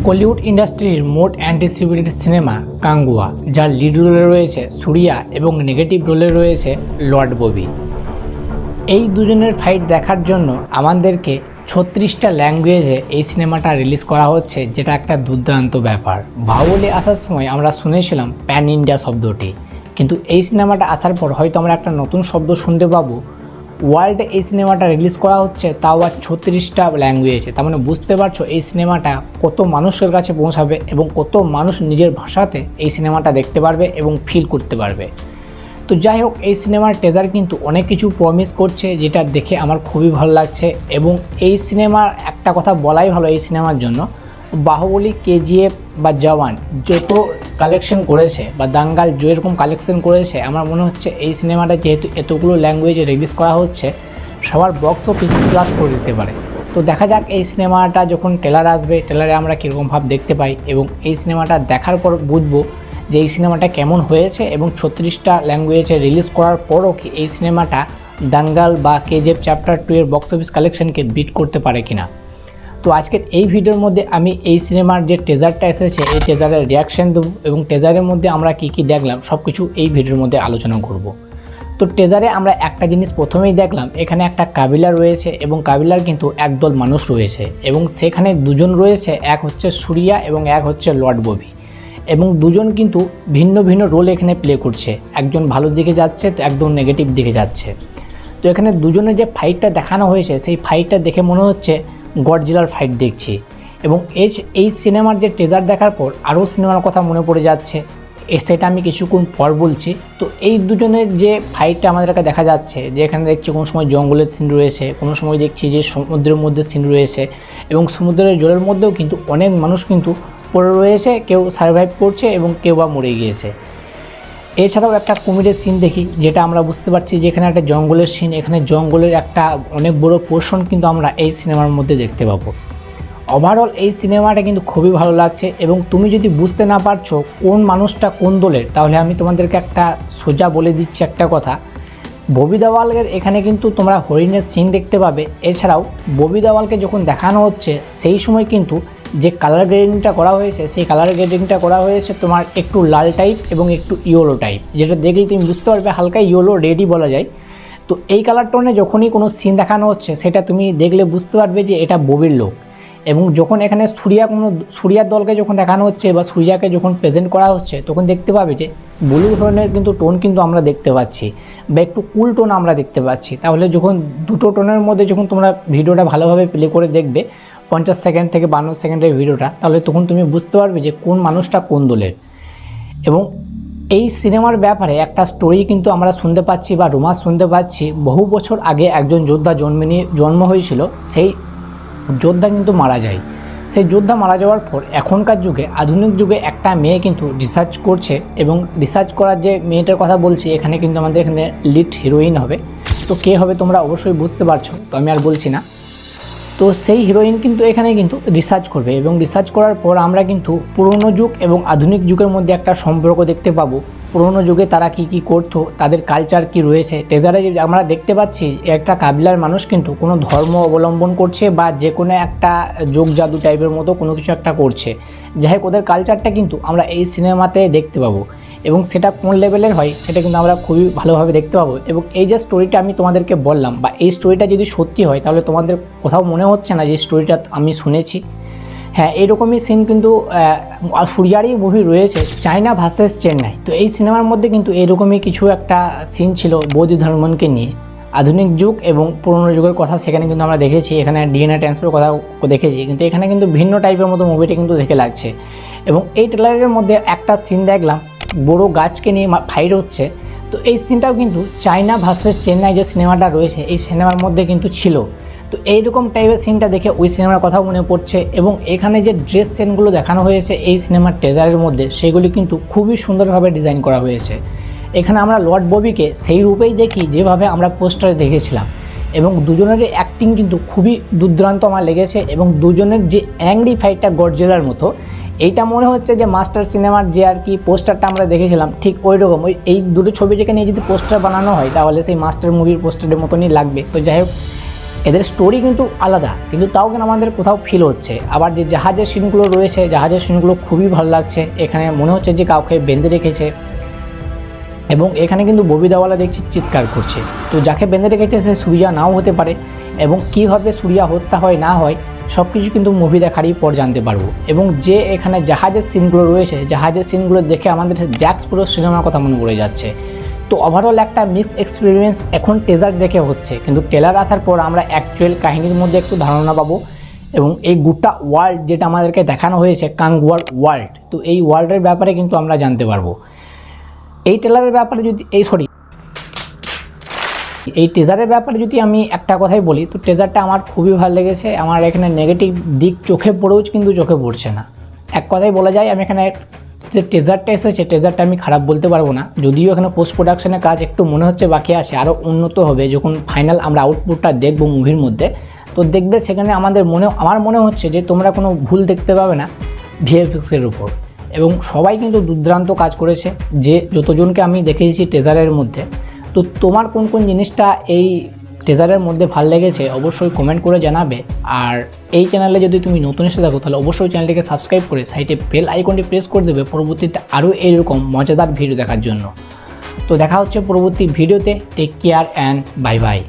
কলিউড ইন্ডাস্ট্রির মোট anticipated cinema কাঙ্গুয়া, যার লিড রোলে রয়েছে সুরিয়া এবং নেগেটিভ রোলে রয়েছে লর্ড ববি। এই দুজনের ফাইট দেখার জন্য আমাদেরকে 36টা ল্যাঙ্গুয়েজে এই সিনেমাটা রিলিজ করা হচ্ছে, যেটা একটা দুর্দান্ত ব্যাপার। বাহুবলী আসার সময় আমরা শুনেছিলাম প্যান ইন্ডিয়া শব্দটি, কিন্তু এই সিনেমাটা আসার পর হয়তো আমরা একটা নতুন শব্দ শুনতে পাবো। ওয়ার্ল্ডে এই সিনেমাটা রিলিজ করা হচ্ছে, তাও আর 36টা ল্যাঙ্গুয়েজে। তার মানে বুঝতে পারছো এই সিনেমাটা কত মানুষের কাছে পৌঁছাবে এবং কত মানুষ নিজের ভাষাতে এই সিনেমাটা দেখতে পারবে এবং ফিল করতে পারবে। তো যাই হোক, এই সিনেমার টিজার কিন্তু অনেক কিছু প্রমিস করছে, যেটা দেখে আমার খুবই ভালো লাগছে। এবং এই সিনেমার একটা কথা বলাই ভালো, এই সিনেমার জন্য বাহুবলী, কেজিএফ বা জওয়ান যত কালেকশন করেছে বা দাঙ্গাল যেরকম কালেকশন করেছে, আমার মনে হচ্ছে এই সিনেমাটা যেহেতু এতগুলো ল্যাঙ্গুয়েজে রিলিজ করা হচ্ছে, সবার বক্স অফিস ক্লাস করে দিতে পারে। তো দেখা যাক এই সিনেমাটা যখন ট্রেলার আসবে, ট্রেলারে আমরা কীরকম ভাব দেখতে পাই এবং এই সিনেমাটা দেখার পর বুঝবো যে এই সিনেমাটা কেমন হয়েছে এবং 36টা ল্যাঙ্গুয়েজে রিলিজ করার পরও কি এই সিনেমাটা দাঙ্গাল বা কেজিএফ চ্যাপ্টার 2 এর বক্স অফিস কালেকশনকে বিট করতে পারে কিনা। তো আজকের এই ভিডিওর মধ্যে আমি এই সিনেমার যে টিজারটা এসেছে, এই টিজারের রিয়াকশান দেবো এবং টিজারের মধ্যে আমরা কী দেখলাম সব কিছু এই ভিডিওর মধ্যে আলোচনা করব। তো টিজারে আমরা একটা জিনিস প্রথমেই দেখলাম, এখানে একটা কাবিলা রয়েছে এবং কাবিলার কিন্তু একদল মানুষ রয়েছে এবং সেখানে দুজন রয়েছে, এক হচ্ছে সুরিয়া এবং এক হচ্ছে লর্ড ববি। এবং দুজন কিন্তু ভিন্ন ভিন্ন রোল এখানে প্লে করছে, একজন ভালো দিকে যাচ্ছে তো একদম নেগেটিভ দিকে যাচ্ছে। তো এখানে দুজনের যে ফাইটটা দেখানো হয়েছে, সেই ফাইটটা দেখে মনে হচ্ছে গডজিলার ফাইট দেখছি। এবং এই সিনেমার যে টিজার দেখার পর আরও সিনেমার কথা মনে পড়ে যাচ্ছে, সেটা আমি কিছুক্ষণ পর বলছি। তো এই দুজনের যে ফাইটটা আমাদেরকে দেখা যাচ্ছে, যে এখানে দেখছি কোনো সময় জঙ্গলের সিন রয়েছে, কোনো সময় দেখছি যে সমুদ্রের মধ্যে সিন রয়েছে এবং সমুদ্রের জলের মধ্যেও কিন্তু অনেক মানুষ কিন্তু পড়ে রয়েছে, কেউ সার্ভাইভ করছে এবং কেউ বা মরে গিয়েছে। এছাড়াও একটা কুমিরের সিন দেখি, যেটা আমরা বুঝতে পারছি যে এখানে একটা জঙ্গলের সিন, এখানে জঙ্গলের একটা অনেক বড় পোর্শন কিন্তু আমরা এই সিনেমার মধ্যে দেখতে পাবো। ওভারঅল এই সিনেমাটা কিন্তু খুবই ভালো লাগছে। এবং তুমি যদি বুঝতে না পারছো কোন মানুষটা কোন দলের, তাহলে আমি তোমাদেরকে একটা সোজা বলে দিচ্ছি একটা কথা। ববি দেওয়ালের এখানে কিন্তু তোমরা হরিণের সিন দেখতে পাবে। এছাড়াও ববি দেওয়ালকে যখন দেখানো হচ্ছে, সেই সময় কিন্তু যে কালার গ্রেডিংটা করা হয়েছে, সেই কালার গ্রেডিংটা করা হয়েছে তোমার একটু লাল টাইপ এবং একটু ইয়েলো টাইপ, যেটা দেখলে তুমি বুঝতে পারবে হালকা ইয়েলো রেডই বলা যায়। তো এই কালার টোনে যখনই কোনো সিন দেখানো হচ্ছে, সেটা তুমি দেখলে বুঝতে পারবে যে এটা ববির লোক। এবং যখন এখানে সুরিয়ার দলকে যখন দেখানো হচ্ছে বা সুরিয়াকে যখন প্রেজেন্ট করা হচ্ছে, তখন দেখতে পাবে যে ব্লু ধরনের কিন্তু টোন কিন্তু আমরা দেখতে পাচ্ছি বা একটু কুল টোন আমরা দেখতে পাচ্ছি। তাহলে যখন দুটো টোনের মধ্যে যখন তোমরা ভিডিওটা ভালোভাবে প্লে করে দেখবে 50 সেকেন্ড থেকে 52 সেকেন্ডের ভিডিওটা, তাহলে তখন তুমি বুঝতে পারবে যে কোন মানুষটা কোন দলের। এবং এই সিনেমার ব্যাপারে একটা স্টোরি কিন্তু আমরা শুনতে পাচ্ছি বা রোমান্স শুনতে পাচ্ছি। বহু বছর আগে একজন যোদ্ধা জন্ম হয়েছিল, সেই যোদ্ধা কিন্তু মারা যায়। সেই যোদ্ধা মারা যাওয়ার পর এখনকার যুগে, আধুনিক যুগে একটা মেয়ে কিন্তু রিসার্চ করছে এবং রিসার্চ করার যে মেয়েটার কথা বলছি, এখানে কিন্তু আমাদের এখানে লিড হিরোইন হবে। তো কে হবে তোমরা অবশ্যই বুঝতে পারছো, তো আমি আর বলছি না। তো সেই হিরোইন কিন্তু এখানে কিন্তু রিসার্চ করবে এবং রিসার্চ করার পর আমরা কিন্তু পুরনো যুগ এবং আধুনিক যুগের মধ্যে একটা সম্পর্ক দেখতে পাবো। পুরনো যুগে তারা কি করতো, তাদের কালচার কি রয়েছে। টেজারে আমরা দেখতে পাচ্ছি একটা কাবিলার মানুষ কিন্তু কোনো ধর্ম অবলম্বন করছে বা যে কোনো একটা যোগ জাদু টাইপের মতো কোনো কিছু একটা করছে। যাই হোক, ওদের কালচারটা কিন্তু আমরা এই সিনেমাতে দেখতে পাবো এবং সেটা কোন লেভেলের হয় সেটা কিন্তু আমরা খুবই ভালোভাবে দেখতে পাবো। এবং এই যে স্টোরিটা আমি তোমাদেরকে বললাম, বা এই স্টোরিটা যদি সত্যি হয়, তাহলে তোমাদের কোথাও মনে হচ্ছে না যে স্টোরিটা আমি শুনেছি। হ্যাঁ, এইরকমই সিন কিন্তু সুরিয়ারই মুভি রয়েছে, চায়না ভার্সেস চেন্নাই। তো এই সিনেমার মধ্যে কিন্তু এরকমই কিছু একটা সিন ছিল বৌদ্ধ ধর্মকে নিয়ে, আধুনিক যুগ এবং পুরনো যুগের কথা সেখানে কিন্তু আমরা দেখেছি। এখানে ডিএনএ ট্রান্সফারের কথা দেখেছি, কিন্তু এখানে কিন্তু ভিন্ন টাইপের মতো মুভিটা কিন্তু দেখে লাগছে। এবং এই ট্রেলারের মধ্যে একটা সিন দেখলাম, বড় গাছকে নিয়ে ফাইট হচ্ছে। তো এই সিনটাও কিন্তু চায়না ভার্সেস চেন্নাই যে সিনেমাটা রয়েছে, এই সিনেমার মধ্যে কিন্তু ছিল। তো এইরকম টাইপের সিনটা দেখে ওই সিনেমার কথাও মনে পড়ছে। এবং এখানে যে ড্রেস সিনগুলো দেখানো হয়েছে এই সিনেমার টিজারের মধ্যে, সেগুলি কিন্তু খুবই সুন্দরভাবে ডিজাইন করা হয়েছে। এখানে আমরা লর্ড ববিকে সেই রূপেই দেখি যেভাবে আমরা পোস্টারে দেখেছিলাম। এবং দুজনেরই অ্যাক্টিং কিন্তু খুবই দুর্দান্ত আমার লেগেছে। এবং দুজনের যে অ্যাংরি ফাইটটা গডজিলার মতো, এইটা মনে হচ্ছে যে মাস্টার সিনেমার যে আর কি পোস্টারটা আমরা দেখেছিলাম, ঠিক ওই রকম এই দুটো ছবিটাকে নিয়ে যদি পোস্টার বানানো হয়, তাহলে সেই মাস্টার মুভির পোস্টারের মতনই লাগবে। তো যাই হোক, এদের স্টোরি কিন্তু আলাদা, কিন্তু তাও কেন আমাদের কোথাও ফিল হচ্ছে। আবার যে জাহাজের সিনগুলো রয়েছে, জাহাজের সিনগুলো খুবই ভালো লাগছে। এখানে মনে হচ্ছে যে কাউকে বেঁধে রেখেছে, এবং এখানে কিন্তু ববি দেওয়ালা দেখছি চিৎকার করছে। তো যাকে বেঁধে রেখেছে সে সুরিয়া নাও হতে পারে, এবং কীভাবে সুরিয়া হত্যা হয় না হয় সব কিছু কিন্তু মুভি দেখারই পর জানতে পারবো। এবং যে এখানে জাহাজের সিনগুলো রয়েছে, জাহাজের সিনগুলো দেখে আমাদের জ্যাক্স পুরো সিনেমার কথা মনে পড়ে যাচ্ছে। তো ওভারঅল একটা মিক্স এক্সপিরিয়েন্স এখন টেজার দেখে হচ্ছে, কিন্তু ট্রেলার আসার পর আমরা অ্যাকচুয়াল কাহিনীর মধ্যে একটু ধারণা পাবো। এবং এই গোটা ওয়ার্ল্ড যেটা আমাদেরকে দেখানো হয়েছে, কাঙ্গুয়ার ওয়ার্ল্ড, তো এই ওয়ার্ল্ডের ব্যাপারে কিন্তু আমরা জানতে পারবো। এই ট্রেলারের ব্যাপারে যদি এই টিজারের ব্যাপারে যদি আমি একটা কথাই বলি, তো টিজারটা আমার খুবই ভালো লেগেছে। আমার এখানে নেগেটিভ দিক চোখে পড়েও কিন্তু চোখে পড়ছে না। এক কথাই বলা যায়, আমি এখানে যে টিজারটা এসেছে টিজারটা আমি খারাপ বলতে পারবো না, যদিও এখানে পোস্ট প্রোডাকশনের কাজ একটু মনে হচ্ছে বাকি আছে, আরও উন্নত হবে যখন ফাইনাল আমরা আউটপুটটা দেখবো মুভির মধ্যে। তো দেখবে সেখানে আমার মনে হচ্ছে যে তোমরা কোনো ভুল দেখতে পাবে না ভিএফএক্সের উপর। এবং সবাই কিন্তু দুর্দান্ত কাজ করেছে, যে যতজনকে আমি দেখেছি টিজারের মধ্যে। তো তোমার কোন কোন জিনিসটা এই টিজারের মধ্যে ভালো লেগেছে অবশ্যই কমেন্ট করে জানাবে। আর এই চ্যানেলে যদি তুমি নতুন এসে থাকো তাহলে অবশ্যই চ্যানেলটিকে সাবস্ক্রাইব করে সাইডে বেল আইকনটি প্রেস করে দেবে পরবর্তীতে আরও এইরকম মজাদার ভিডিও দেখার জন্য। তো দেখা হচ্ছে পরবর্তী ভিডিওতে। Take care and bye by.